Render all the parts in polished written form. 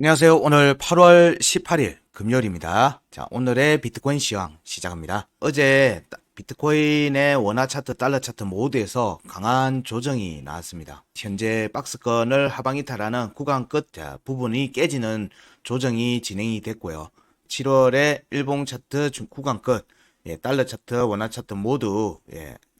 안녕하세요. 오늘 8월 18일 금요일입니다. 자, 오늘의 비트코인 시황 시작합니다. 어제 비트코인의 원화 차트, 달러 차트 모두에서 강한 조정이 나왔습니다. 현재 박스권을 하방 이탈하는 구간 끝 부분이 깨지는 조정이 진행이 됐고요. 7월에 일봉 차트 구간 끝, 달러 차트, 원화 차트 모두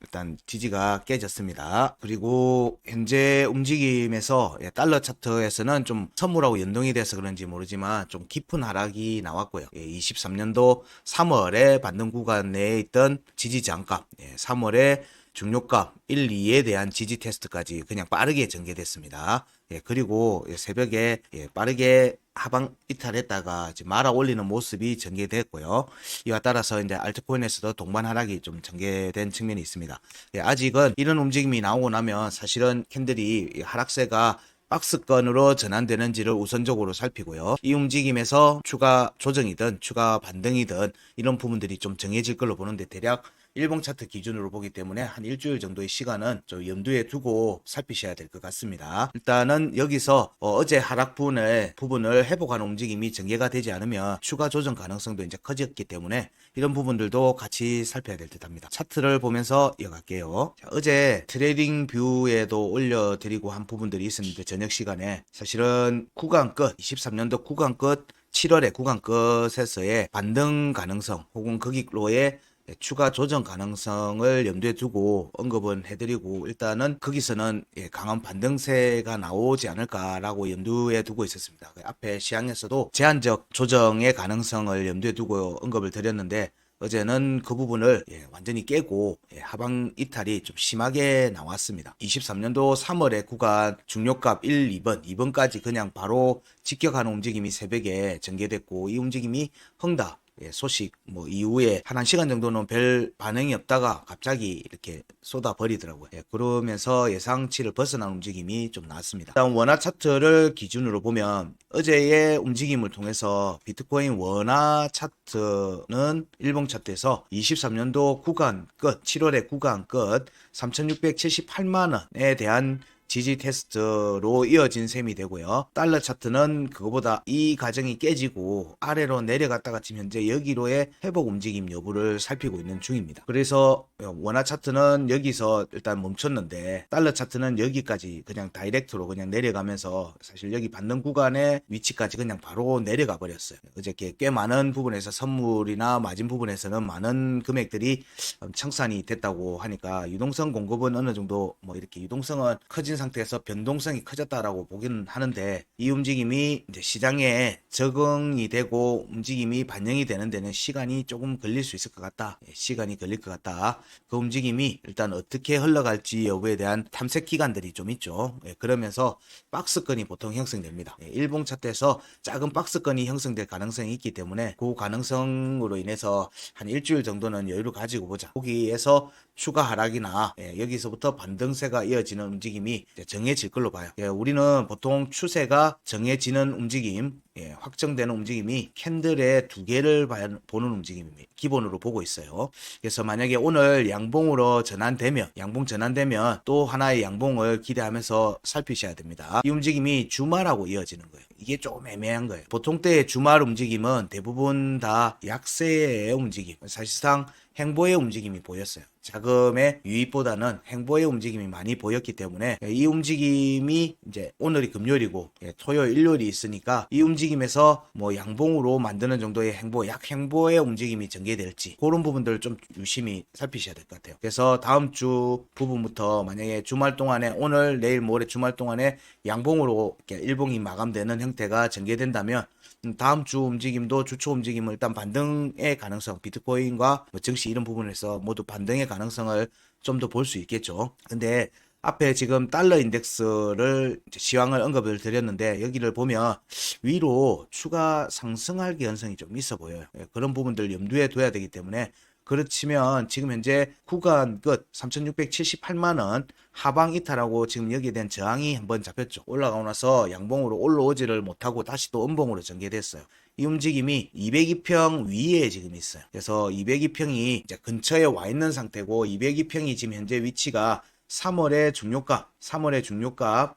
일단 지지가 깨졌습니다. 그리고 현재 움직임에서 달러 차트에서는 좀 선물하고 연동이 돼서 그런지 모르지만 좀 깊은 하락이 나왔고요. 23년도 3월에 반등 구간 내에 있던 지지 저항값, 3월에 중요값 1, 2에 대한 지지 테스트까지 그냥 빠르게 전개됐습니다. 그리고 새벽에 빠르게 하방 이탈했다가 이제 말아 올리는 모습이 전개됐고요. 이와 따라서 이제 알트코인에서도 동반 하락이 좀 전개된 측면이 있습니다. 아직은 이런 움직임이 나오고 나면 사실은 캔들이 하락세가 박스권으로 전환되는지를 우선적으로 살피고요. 이 움직임에서 추가 조정이든 추가 반등이든 이런 부분들이 좀 정해질 걸로 보는데 대략 일봉 차트 기준으로 보기 때문에 한 일주일 정도의 시간은 좀 염두에 두고 살피셔야 될 것 같습니다. 일단은 여기서 어제 하락 부분을 회복하는 움직임이 전개가 되지 않으면 추가 조정 가능성도 이제 커졌기 때문에 이런 부분들도 같이 살펴야 될 듯 합니다. 차트를 보면서 이어갈게요. 자, 어제 트레이딩 뷰에도 올려드리고 한 부분들이 있었는데 저녁 시간에 사실은 구간 끝, 23년도 구간 끝, 7월의 구간 끝에서의 반등 가능성 혹은 거기로의 추가 조정 가능성을 염두에 두고 언급은 해드리고 일단은 거기서는 강한 반등세가 나오지 않을까라고 염두에 두고 있었습니다. 앞에 시황에서도 제한적 조정의 가능성을 염두에 두고 언급을 드렸는데 어제는 그 부분을 완전히 깨고 하방 이탈이 좀 심하게 나왔습니다. 23년도 3월에 구간 중요값 1, 2번, 2번까지 그냥 바로 직격하는 움직임이 새벽에 전개됐고 이 움직임이 헝다 소식 이후에 한 1시간 정도는 별 반응이 없다가 갑자기 이렇게 쏟아 버리더라고요. 그러면서 예상치를 벗어난 움직임이 좀 나왔습니다. 일단 원화 차트를 기준으로 보면 어제의 움직임을 통해서 비트코인 원화 차트는 일봉 차트에서 23년도 구간 끝, 7월의 구간 끝 3,678만 원에 대한 지지 테스트로 이어진 셈이 되고요. 달러 차트는 그거보다 이 과정이 깨지고 아래로 내려갔다가 지금 현재 여기로의 회복 움직임 여부를 살피고 있는 중입니다. 그래서 원화 차트는 여기서 일단 멈췄는데 달러 차트는 여기까지 그냥 다이렉트로 그냥 내려가면서 사실 여기 받는 구간의 위치까지 그냥 바로 내려가 버렸어요. 어저께 꽤 많은 부분에서 선물이나 마진 부분에서는 많은 금액들이 청산이 됐다고 하니까 유동성 공급은 어느 정도 이렇게 유동성은 커진 상태에서 변동성이 커졌다라고 보기는 하는데 이 움직임이 이제 시장에 적응이 되고 움직임이 반영이 되는 데는 시간이 조금 걸릴 수 있을 것 같다. 시간이 걸릴 것 같다. 그 움직임이 일단 어떻게 흘러갈지 여부에 대한 탐색 기간들이 좀 있죠. 그러면서 박스권이 보통 형성됩니다. 일봉 차트에서 작은 박스권이 형성될 가능성이 있기 때문에 그 가능성으로 인해서 한 일주일 정도는 여유를 가지고 보자. 거기에서 추가 하락이나 여기서부터 반등세가 이어지는 움직임이 정해질 걸로 봐요. 우리는 보통 추세가 정해지는 움직임, 확정되는 움직임이 캔들의 두 개를 보는 움직임입니다. 기본으로 보고 있어요. 그래서 만약에 오늘 양봉으로 양봉 전환되면 또 하나의 양봉을 기대하면서 살피셔야 됩니다. 이 움직임이 주말하고 이어지는 거예요. 이게 조금 애매한 거예요. 보통 때의 주말 움직임은 대부분 다 약세의 움직임, 사실상 행보의 움직임이 보였어요. 자금의 유입보다는 행보의 움직임이 많이 보였기 때문에 이 움직임이 이제 오늘이 금요일이고 토요일, 일요일이 있으니까 이 움직임에서 양봉으로 만드는 정도의 약행보의 움직임이 전개될지 그런 부분들을 좀 유심히 살피셔야 될 것 같아요. 그래서 다음 주 부분부터 만약에 주말 동안에 오늘, 내일, 모레 주말 동안에 양봉으로 일봉이 마감되는 형태가 전개된다면 다음 주 움직임도 주초 움직임을 일단 반등의 가능성, 비트코인과 증시 이런 부분에서 모두 반등의 가능성을 좀 더 볼 수 있겠죠. 근데 앞에 지금 달러 인덱스를 시황을 언급을 드렸는데 여기를 보면 위로 추가 상승할 가능성이 좀 있어 보여요. 그런 부분들 염두에 둬야 되기 때문에 그렇지만 지금 현재 구간 끝 3,678만 원 하방 이탈하고 지금 여기에 대한 저항이 한번 잡혔죠. 올라가고 나서 양봉으로 올라오지를 못하고 다시 또 음봉으로 전개됐어요. 이 움직임이 202평 위에 지금 있어요. 그래서 202평이 이제 근처에 와 있는 상태고 202평이 지금 현재 위치가 3월의 중요값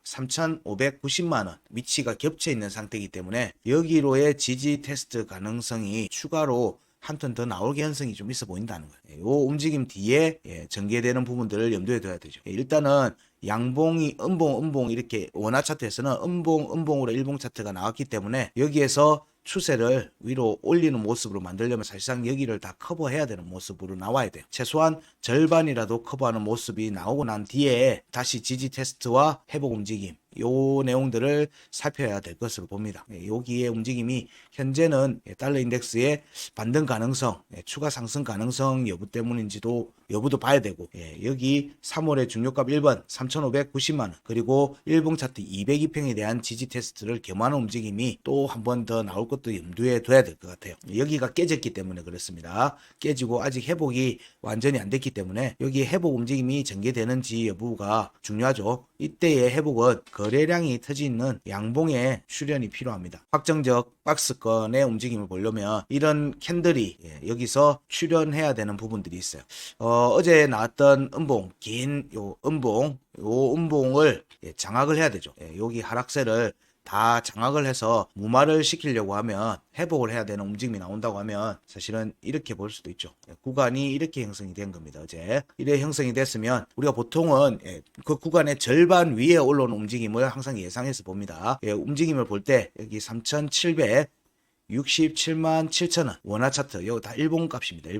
3,590만원 위치가 겹쳐 있는 상태이기 때문에 여기로의 지지 테스트 가능성이 추가로 한 턴 더 나올 가능성이 좀 있어 보인다는 거예요. 요 움직임 뒤에 전개되는 부분들을 염두에 둬야 되죠. 일단은 양봉이 음봉 이렇게 원화 차트에서는 음봉으로 일봉 차트가 나왔기 때문에 여기에서 추세를 위로 올리는 모습으로 만들려면 사실상 여기를 다 커버해야 되는 모습으로 나와야 돼요. 최소한 절반이라도 커버하는 모습이 나오고 난 뒤에 다시 지지 테스트와 회복 움직임 요 내용들을 살펴야 될 것으로 봅니다. 여기의 움직임이 현재는 달러 인덱스의 반등 가능성, 추가 상승 가능성 여부도 봐야 되고, 여기 3월의 중요값 1번 3,590만원 그리고 일봉 차트 202평에 대한 지지 테스트를 겸하는 움직임이 또 한 번 더 나올 것도 염두에 둬야 될 것 같아요. 여기가 깨졌기 때문에 그렇습니다. 깨지고 아직 회복이 완전히 안 됐기 때문에 여기 회복 움직임이 전개되는지 여부가 중요하죠. 이때의 회복은 거래량이 터지는 양봉의 출현이 필요합니다. 확정적 박스권의 움직임을 보려면 이런 캔들이 여기서 출현해야 되는 부분들이 있어요. 어제 나왔던 음봉, 긴 요 음봉을 장악을 해야 되죠. 여기 하락세를 다 장악을 해서 무마를 시키려고 하면 회복을 해야 되는 움직임이 나온다고 하면 사실은 이렇게 볼 수도 있죠. 구간이 이렇게 형성이 된 겁니다. 어제 이래 형성이 됐으면 우리가 보통은 그 구간의 절반 위에 올라오는 움직임을 항상 예상해서 봅니다. 움직임을 볼 때 여기 3,767만 7천원 원화 차트 여기 다 일본 값입니다.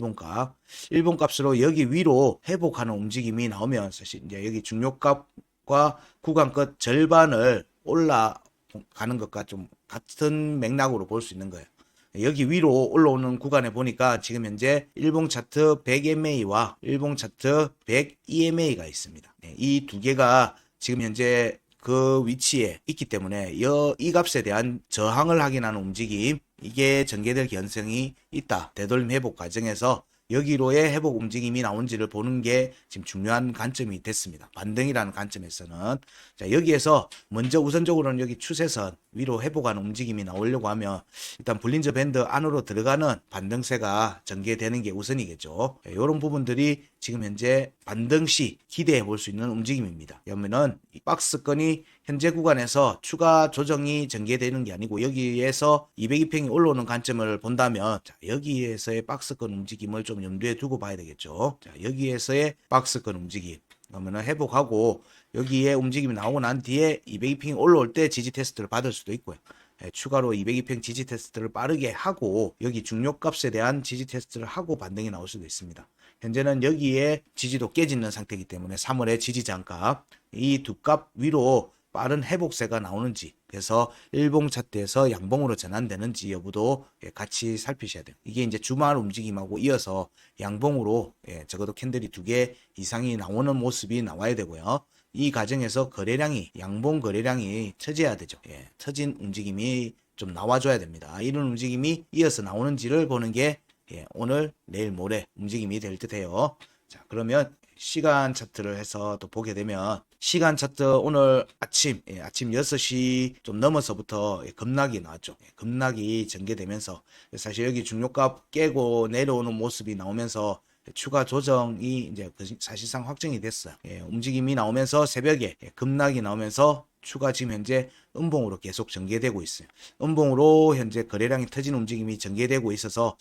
일본 값으로 여기 위로 회복하는 움직임이 나오면 사실 이제 여기 중요값과 구간 끝 절반을 올라가는 것과 좀 같은 맥락으로 볼 수 있는 거예요. 여기 위로 올라오는 구간에 보니까 지금 현재 일봉 차트 100MA와 일봉 차트 100EMA가 있습니다. 이 두 개가 지금 현재 그 위치에 있기 때문에 이 값에 대한 저항을 확인하는 움직임 이게 전개될 가능성이 있다. 되돌림 회복 과정에서 여기로의 회복 움직임이 나온지를 보는 게 지금 중요한 관점이 됐습니다. 반등이라는 관점에서는 자 여기에서 먼저 우선적으로는 여기 추세선 위로 회복하는 움직임이 나오려고 하면 일단 볼린저 밴드 안으로 들어가는 반등세가 전개되는 게 우선이겠죠. 이런 부분들이 지금 현재 반등 시 기대해 볼 수 있는 움직임입니다. 그러면은 이 박스권이 현재 구간에서 추가 조정이 전개되는 게 아니고 여기에서 202평이 올라오는 관점을 본다면 자, 여기에서의 박스권 움직임을 좀 염두에 두고 봐야 되겠죠. 자, 여기에서의 박스권 움직임 그러면은 회복하고 여기에 움직임이 나오고 난 뒤에 202평이 올라올 때 지지 테스트를 받을 수도 있고요. 추가로 202평 지지 테스트를 빠르게 하고 여기 중요값에 대한 지지 테스트를 하고 반등이 나올 수도 있습니다. 현재는 여기에 지지도 깨지는 상태이기 때문에 3월의 지지 장값 이 두 값 위로 빠른 회복세가 나오는지 그래서 일봉 차트에서 양봉으로 전환되는지 여부도 같이 살피셔야 돼요. 이게 이제 주말 움직임하고 이어서 양봉으로 적어도 캔들이 2개 이상이 나오는 모습이 나와야 되고요. 이 과정에서 양봉 거래량이 터져야 되죠. 터진 움직임이 좀 나와줘야 됩니다. 이런 움직임이 이어서 나오는지를 보는 게 오늘, 내일, 모레 움직임이 될 듯해요. 자, 그러면 시간 차트를 해서 또 보게 되면 시간 차트 오늘 아침 6시 좀 넘어서부터 급락이 나왔죠. 급락이 전개되면서 사실 여기 중요값 깨고 내려오는 모습이 나오면서 추가 조정이 이제 사실상 확정이 됐어요. 움직임이 나오면서 새벽에 급락이 나오면서 추가 지금 현재 음봉으로 계속 전개되고 있어요. 음봉으로 현재 거래량이 터진 움직임이 전개되고 있어서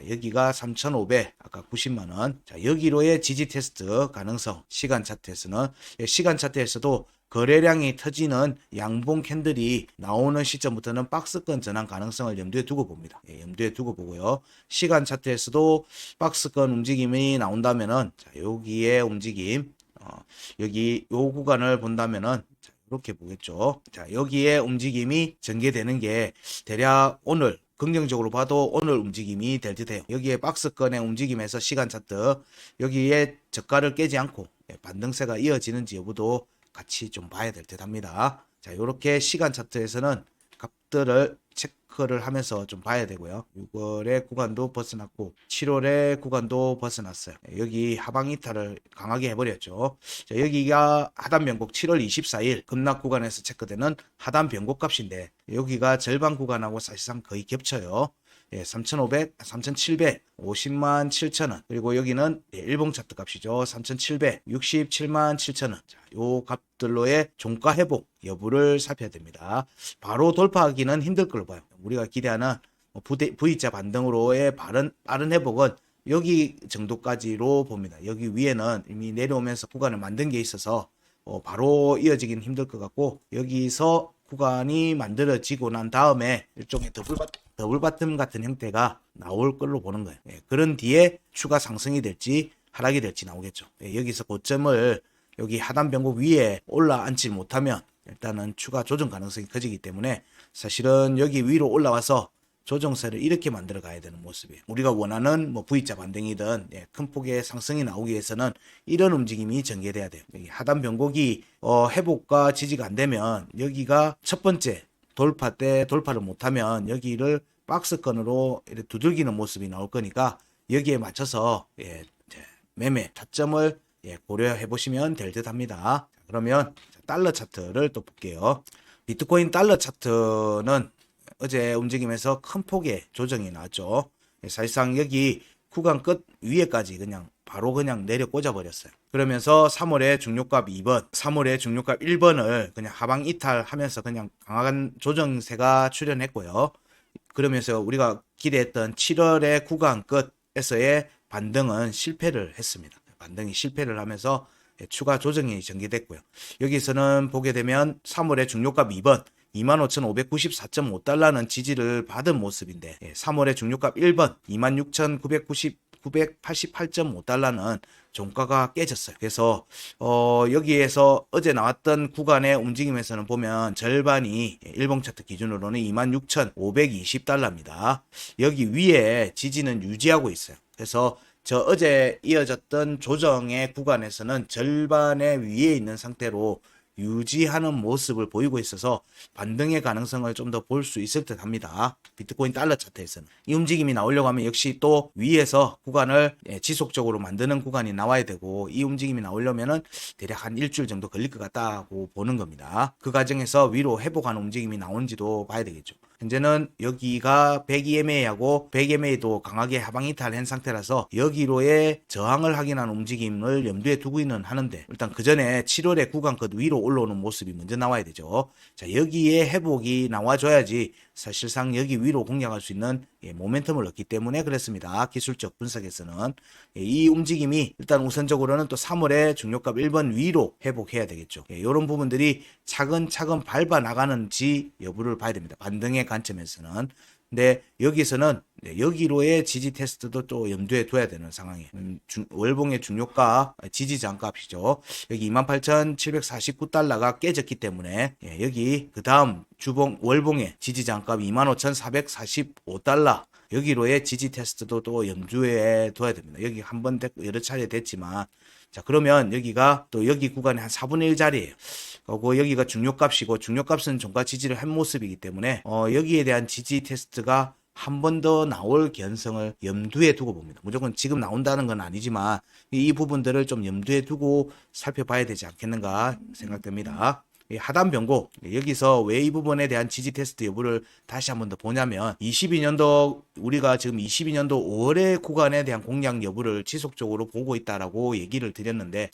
여기가 3,500 아까 90만 원. 자, 여기로의 지지 테스트 가능성 시간 차트에서도 거래량이 터지는 양봉 캔들이 나오는 시점부터는 박스권 전환 가능성을 염두에 두고 봅니다. 염두에 두고 보고요. 시간 차트에서도 박스권 움직임이 나온다면은 자, 여기에 움직임 여기 요 구간을 본다면은 이렇게 보겠죠. 자, 여기에 움직임이 전개되는 게 대략 오늘 긍정적으로 봐도 오늘 움직임이 될 듯해요. 여기에 박스권의 움직임에서 시간 차트 여기에 저가를 깨지 않고 반등세가 이어지는지 여부도 같이 좀 봐야 될 듯 합니다. 자, 이렇게 시간 차트에서는 값들을 체크를 하면서 좀 봐야 되고요. 6월의 구간도 벗어났고 7월의 구간도 벗어났어요. 여기 하방 이탈을 강하게 해버렸죠. 자, 여기가 하단 변곡 7월 24일 급락 구간에서 체크되는 하단 변곡 값인데 여기가 절반 구간하고 사실상 거의 겹쳐요. 3,500, 3,700, 50만 7천원. 그리고 여기는 일봉 차트 값이죠. 3,700, 67만 7천원. 자, 요 값들로의 종가 회복 여부를 살펴야 됩니다. 바로 돌파하기는 힘들 걸로 봐요. 우리가 기대하는 V자 반등으로의 빠른 회복은 여기 정도까지로 봅니다. 여기 위에는 이미 내려오면서 구간을 만든 게 있어서 바로 이어지기는 힘들 것 같고, 여기서 구간이 만들어지고 난 다음에 일종의 더블 바텀 같은 형태가 나올 걸로 보는 거예요. 그런 뒤에 추가 상승이 될지 하락이 될지 나오겠죠. 여기서 고점을 여기 하단 변곡 위에 올라앉지 못하면 일단은 추가 조정 가능성이 커지기 때문에 사실은 여기 위로 올라와서 조정세를 이렇게 만들어 가야 되는 모습이에요. 우리가 원하는 뭐 V자 반등이든 큰 폭의 상승이 나오기 위해서는 이런 움직임이 전개돼야 돼요. 여기 하단 변곡이 회복과 지지가 안 되면 여기가 첫 번째 돌파 때 돌파를 못하면 여기를 박스권으로 이렇게 두들기는 모습이 나올 거니까 여기에 맞춰서 매매 타점을 고려해 보시면 될 듯 합니다. 그러면 달러 차트를 또 볼게요. 비트코인 달러 차트는 어제 움직임에서 큰 폭의 조정이 나왔죠. 사실상 여기 구간 끝 위에까지 바로 내려 꽂아 버렸어요. 그러면서 3월에 중요값 2번, 3월에 중요값 1번을 그냥 하방 이탈하면서 강한 조정세가 출현했고요. 그러면서 우리가 기대했던 7월의 구간 끝에서의 반등은 실패를 했습니다. 반등이 실패를 하면서 추가 조정이 전개됐고요. 여기서는 보게 되면 3월에 중요값 2번 25,594.5달러는 지지를 받은 모습인데 3월에 중요값 1번 26,988.5달러는 종가가 깨졌어요. 그래서 여기에서 어제 나왔던 구간의 움직임에서는 보면 절반이 일봉 차트 기준으로는 26,520달러입니다. 여기 위에 지지는 유지하고 있어요. 그래서 어제 이어졌던 조정의 구간에서는 절반의 위에 있는 상태로 유지하는 모습을 보이고 있어서 반등의 가능성을 좀 더 볼 수 있을 듯 합니다. 비트코인 달러 차트에서는 이 움직임이 나오려고 하면 역시 또 위에서 구간을 지속적으로 만드는 구간이 나와야 되고, 이 움직임이 나오려면은 대략 한 일주일 정도 걸릴 것 같다고 보는 겁니다. 그 과정에서 위로 회복하는 움직임이 나오는지도 봐야 되겠죠. 현재는 여기가 100EMA하고 100EMA도 강하게 하방 이탈한 상태라서 여기로의 저항을 확인하는 움직임을 염두에 두고는 하는데, 일단 그 전에 7월에 구간 끝 위로 올라오는 모습이 먼저 나와야 되죠. 자, 여기에 회복이 나와줘야지 사실상 여기 위로 공략할 수 있는 모멘텀을 얻기 때문에 그랬습니다. 기술적 분석에서는 이 움직임이 일단 우선적으로는 또 3월에 중요값 1번 위로 회복해야 되겠죠. 이런 부분들이 차근차근 밟아 나가는지 여부를 봐야 됩니다. 반등의 관점에서는. 근데 여기서는 여기로의 지지 테스트도 또 염두에 둬야 되는 상황이에요. 월봉의 중요가 지지 저항값이죠. 여기 28,749달러가 깨졌기 때문에 여기 그 다음 월봉의 지지 저항값 25,445달러, 여기로의 지지 테스트도 또 염두에 둬야 됩니다. 여기 한 번 됐고 여러 차례 됐지만, 자, 그러면 여기가 또 여기 구간의 한 4분의 1 자리예요. 그리고 여기가 중요값이고, 중요값은 종가 지지를 한 모습이기 때문에 여기에 대한 지지 테스트가 한 번 더 나올 개연성을 염두에 두고 봅니다. 무조건 지금 나온다는 건 아니지만 이 부분들을 좀 염두에 두고 살펴봐야 되지 않겠는가 생각됩니다. 하단 변곡, 여기서 왜 이 부분에 대한 지지 테스트 여부를 다시 한 번 더 보냐면, 22년도 우리가 지금 22년도 5월의 구간에 대한 공략 여부를 지속적으로 보고 있다라고 얘기를 드렸는데,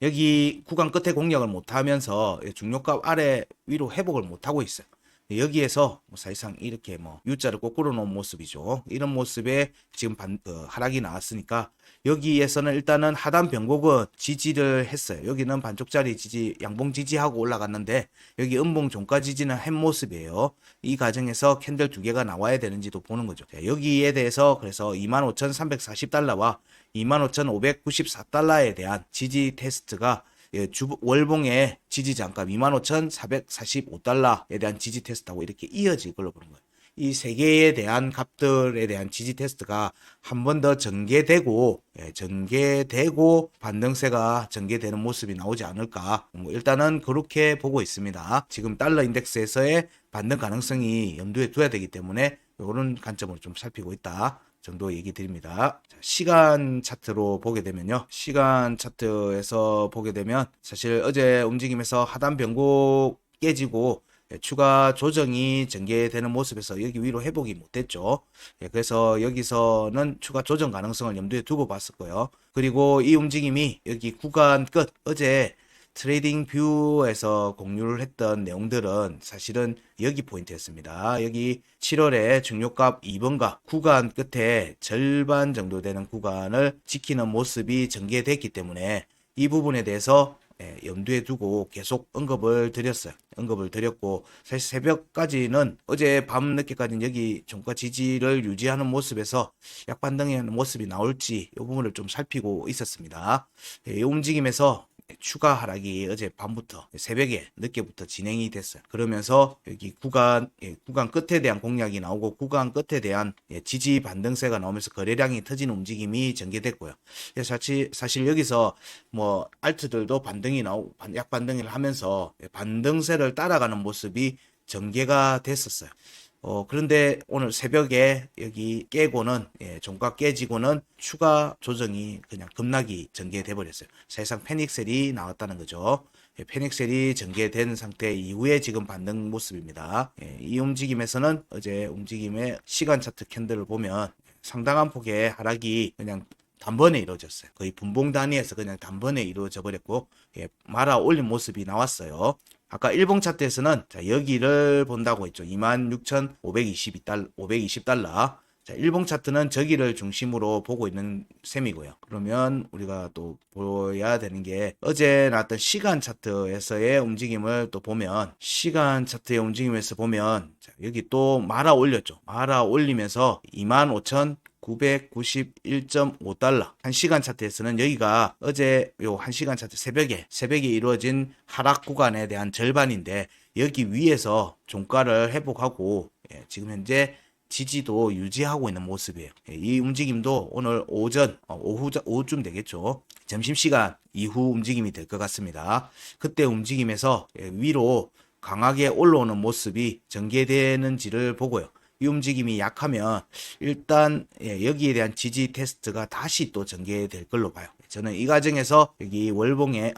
여기 구간 끝에 공략을 못하면서 중요값 아래 위로 회복을 못하고 있어요. 여기에서 사실상 이렇게 U자를 거꾸로 놓은 모습이죠. 이런 모습에 지금 하락이 나왔으니까 여기에서는 일단은 하단 변곡은 지지를 했어요. 여기는 반쪽짜리 지지, 양봉 지지하고 올라갔는데 여기 음봉 종가 지지는 한 모습이에요. 이 과정에서 캔들 두 개가 나와야 되는지도 보는 거죠. 여기에 대해서 그래서 25,340달러와 25,594달러에 대한 지지 테스트가 월봉의 지지 저항값 25,445달러에 대한 지지 테스트하고 이렇게 이어질 걸로 보는 거예요. 이 세 개에 대한 값들에 대한 지지 테스트가 한 번 더 전개되고 반등세가 전개되는 모습이 나오지 않을까, 일단은 그렇게 보고 있습니다. 지금 달러 인덱스에서의 반등 가능성이 염두에 둬야 되기 때문에 이런 관점으로 좀 살피고 있다 정도 얘기 드립니다. 자, 시간 차트로 보게 되면요. 시간 차트에서 보게 되면 사실 어제 움직임에서 하단 변곡 깨지고 추가 조정이 전개되는 모습에서 여기 위로 회복이 못됐죠. 그래서 여기서는 추가 조정 가능성을 염두에 두고 봤었고요. 그리고 이 움직임이 여기 구간 끝, 어제 트레이딩 뷰에서 공유를 했던 내용들은 사실은 여기 포인트였습니다. 여기 7월에 중요값 2번가 구간 끝에 절반 정도 되는 구간을 지키는 모습이 전개됐기 때문에 이 부분에 대해서 염두에 두고 계속 언급을 드렸어요. 언급을 드렸고 사실 새벽까지는 어제 밤 늦게까지는 여기 종가 지지를 유지하는 모습에서 약반등의 모습이 나올지 이 부분을 좀 살피고 있었습니다. 이 움직임에서 추가 하락이 어제 밤부터 새벽에 늦게부터 진행이 됐어요. 그러면서 여기 구간 끝에 대한 공략이 나오고 구간 끝에 대한 지지 반등세가 나오면서 거래량이 터지는 움직임이 전개됐고요. 사실 여기서 뭐 알트들도 반등이 나오고 약반등을 하면서 반등세를 따라가는 모습이 전개가 됐었어요. 그런데 오늘 새벽에 여기 깨고는, 종가 깨지고는 추가 조정이 그냥 급락이 전개돼 버렸어요. 사실상 패닉셀이 나왔다는 거죠. 패닉셀이 전개된 상태 이후에 지금 반등 모습입니다. 이 움직임에서는 어제 움직임의 시간 차트 캔들을 보면 상당한 폭의 하락이 그냥 단번에 이루어졌어요. 거의 분봉 단위에서 그냥 단번에 이루어져 버렸고, 말아 올린 모습이 나왔어요. 아까 일봉 차트에서는 자, 여기를 본다고 했죠. 26,520달러. 자, 일봉 차트는 저기를 중심으로 보고 있는 셈이고요. 그러면 우리가 또 보여야 되는 게 어제 나왔던 시간 차트에서의 움직임을 또 보면 시간 차트의 움직임에서 보면 자, 여기 또 말아 올렸죠. 말아 올리면서 25,991.5달러. 1시간 차트에서는 여기가 어제 요 1시간 차트 새벽에 이루어진 하락 구간에 대한 절반인데 여기 위에서 종가를 회복하고 지금 현재 지지도 유지하고 있는 모습이에요. 이 움직임도 오늘 오후쯤 되겠죠. 점심시간 이후 움직임이 될 것 같습니다. 그때 움직임에서 위로 강하게 올라오는 모습이 전개되는지를 보고요. 이 움직임이 약하면 일단 여기에 대한 지지 테스트가 다시 또 전개될 걸로 봐요. 저는 이 과정에서 여기 일봉의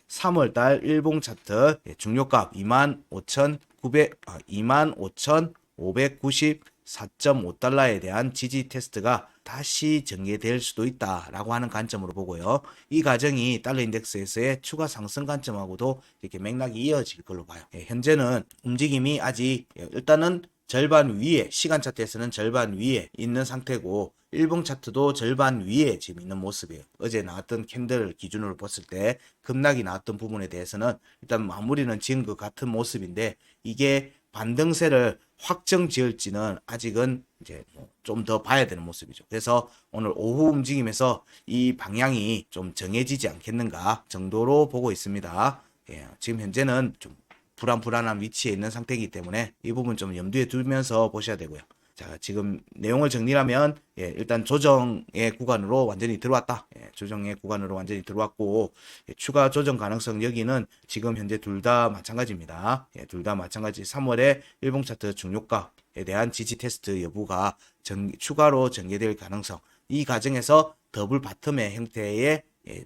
3월달 일봉 차트 중요값 25,594.5달러에 대한 지지 테스트가 다시 전개될 수도 있다라고 하는 관점으로 보고요. 이 과정이 달러 인덱스에서의 추가 상승 관점하고도 이렇게 맥락이 이어질 걸로 봐요. 현재는 움직임이 아직 일단은 절반 위에, 시간 차트에서는 절반 위에 있는 상태고 일봉 차트도 절반 위에 지금 있는 모습이에요. 어제 나왔던 캔들 기준으로 봤을 때 급락이 나왔던 부분에 대해서는 일단 마무리는 지은 것 같은 모습인데 이게 반등세를 확정 지을지는 아직은 이제 좀 더 봐야 되는 모습이죠. 그래서 오늘 오후 움직임에서 이 방향이 좀 정해지지 않겠는가 정도로 보고 있습니다. 지금 현재는 좀 불안한 위치에 있는 상태이기 때문에 이 부분 좀 염두에 두면서 보셔야 되고요. 자, 지금 내용을 정리하면 일단 조정의 구간으로 완전히 들어왔다. 조정의 구간으로 완전히 들어왔고 추가 조정 가능성 여기는 지금 현재 둘 다 마찬가지입니다. 둘 다 마찬가지 3월에 일봉 차트 중요가에 대한 지지 테스트 여부가 추가로 전개될 가능성 이 과정에서 더블 바텀의 형태의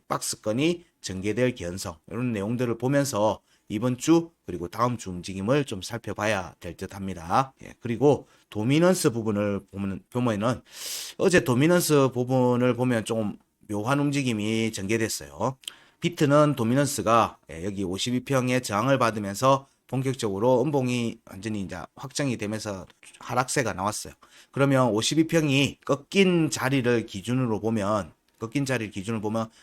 박스권이 전개될 개연성 이런 내용들을 보면서 이번 주 그리고 다음 주 움직임을 좀 살펴봐야 될 듯 합니다. 그리고 도미넌스 부분을 보면은 어제 도미넌스 부분을 보면 좀 묘한 움직임이 전개됐어요. 비트는 도미넌스가 여기 52평의 저항을 받으면서 본격적으로 음봉이 완전히 이제 확정이 되면서 하락세가 나왔어요. 그러면 52평이 꺾인 자리를 기준으로 보면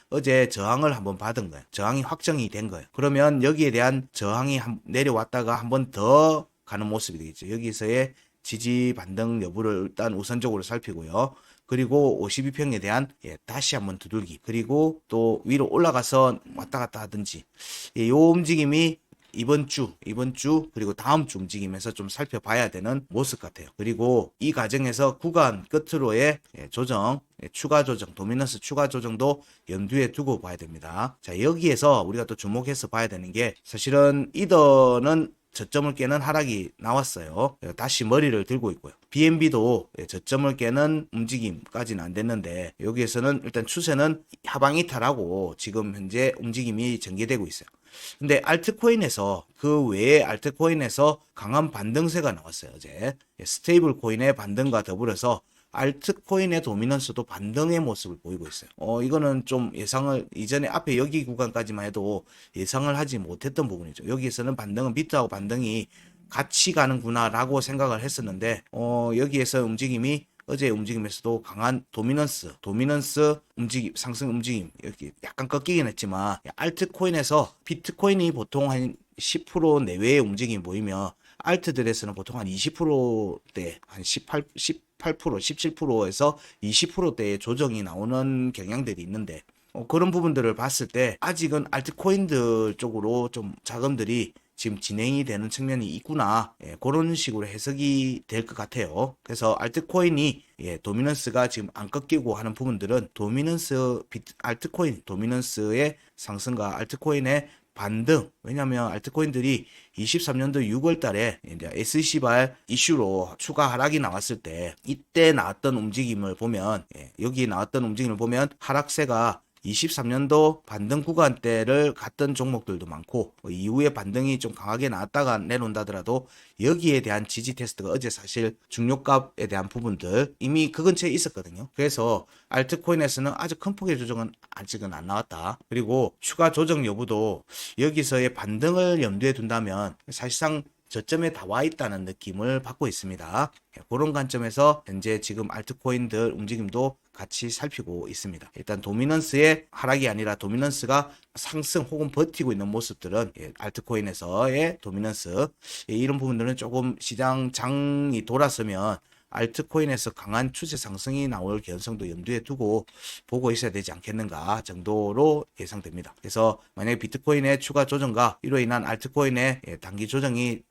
어제 저항을 한번 받은 거예요. 저항이 확정이 된 거예요. 그러면 여기에 대한 저항이 내려왔다가 한 번 더 가는 모습이 되겠죠. 여기서의 지지 반등 여부를 일단 우선적으로 살피고요. 그리고 52평에 대한 다시 한번 두들기 그리고 또 위로 올라가서 왔다 갔다 하든지 이 움직임이 이번 주 그리고 다음 주 움직임에서 좀 살펴봐야 되는 모습 같아요. 그리고 이 과정에서 구간 끝으로의 조정, 추가 조정, 도미넌스 추가 조정도 염두에 두고 봐야 됩니다. 자, 여기에서 우리가 또 주목해서 봐야 되는 게 사실은 이더는 저점을 깨는 하락이 나왔어요. 다시 머리를 들고 있고요. BNB도 저점을 깨는 움직임까지는 안 됐는데 여기에서는 일단 추세는 하방 이탈하고 지금 현재 움직임이 전개되고 있어요. 근데 알트코인에서 그 외에 알트코인에서 강한 반등세가 나왔어요. 어제 스테이블 코인의 반등과 더불어서 알트코인의 도미넌스도 반등의 모습을 보이고 있어요. 이거는 좀 예상을 이전에 앞에 여기 구간까지만 해도 예상을 하지 못했던 부분이죠. 여기에서는 반등은 비트하고 반등이 같이 가는구나라고 생각을 했었는데 여기에서 움직임이 어제 움직임에서도 강한 도미넌스 움직임, 상승 움직임, 이렇게 약간 꺾이긴 했지만, 알트코인에서 비트코인이 보통 한 10% 내외의 움직임이 보이면, 알트들에서는 보통 한 20%대, 한 18%, 17%에서 20%대의 조정이 나오는 경향들이 있는데, 그런 부분들을 봤을 때, 아직은 알트코인들 쪽으로 좀 자금들이 지금 진행이 되는 측면이 있구나. 그런 식으로 해석이 될 것 같아요. 그래서 알트코인이 도미넌스가 지금 안 꺾이고 하는 부분들은 알트코인 도미넌스의 상승과 알트코인의 반등. 왜냐면 알트코인들이 23년도 6월 달에 이제 SC발 이슈로 추가 하락이 나왔을 때 이때 나왔던 움직임을 보면 여기 나왔던 움직임을 보면 하락세가 23년도 반등 구간대를 갔던 종목들도 많고 이후에 반등이 좀 강하게 나왔다가 내려온다더라도 여기에 대한 지지 테스트가 어제 사실 중요값에 대한 부분들 이미 그 근처에 있었거든요. 그래서 알트코인에서는 아주 큰 폭의 조정은 아직은 안 나왔다. 그리고 추가 조정 여부도 여기서의 반등을 염두에 둔다면 사실상 저점에 다 와 있다는 느낌을 받고 있습니다. 그런 관점에서 현재 지금 알트코인들 움직임도 같이 살피고 있습니다. 일단 도미넌스의 하락이 아니라 도미넌스가 상승 혹은 버티고 있는 모습들은 알트코인에서의 도미넌스 이런 부분들은 조금 시장 장이 돌았으면 알트코인에서 강한 추세 상승이 나올 개연성도 염두에 두고 보고 있어야 되지 않겠는가 정도로 예상됩니다. 그래서 만약에 비트코인의 추가 조정과 이로 인한 알트코인의 단기 조정이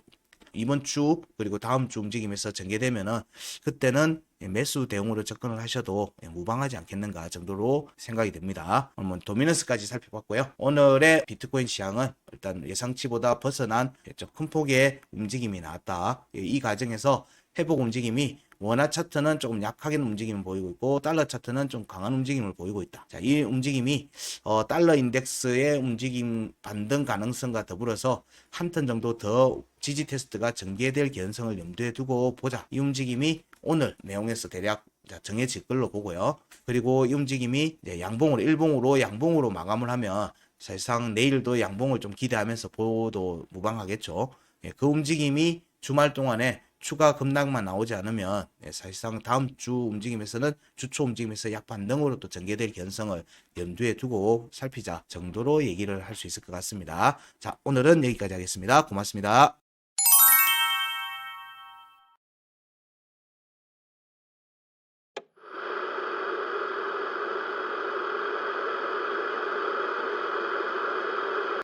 이번 주 그리고 다음 주 움직임에서 전개되면은 그때는 매수 대응으로 접근을 하셔도 무방하지 않겠는가 정도로 생각이 됩니다. 오늘 도미넌스까지 살펴봤고요. 오늘의 비트코인 시장은 일단 예상치보다 벗어난 큰 폭의 움직임이 나왔다. 이 과정에서 회복 움직임이 원화 차트는 조금 약하게 움직임을 보이고 있고 달러 차트는 좀 강한 움직임을 보이고 있다. 자, 이 움직임이 달러 인덱스의 움직임 반등 가능성과 더불어서 한 턴 정도 더 지지 테스트가 전개될 개연성을 염두에 두고 보자. 이 움직임이 오늘 내용에서 대략 정해질 걸로 보고요. 그리고 이 움직임이 일봉으로 양봉으로 마감을 하면 사실상 내일도 양봉을 좀 기대하면서 보도 무방하겠죠. 그 움직임이 주말 동안에 추가 급락만 나오지 않으면 사실상 다음 주 움직임에서는 주초 움직임에서 약 반등으로 또 전개될 개연성을 염두에 두고 살피자 정도로 얘기를 할 수 있을 것 같습니다. 자, 오늘은 여기까지 하겠습니다. 고맙습니다.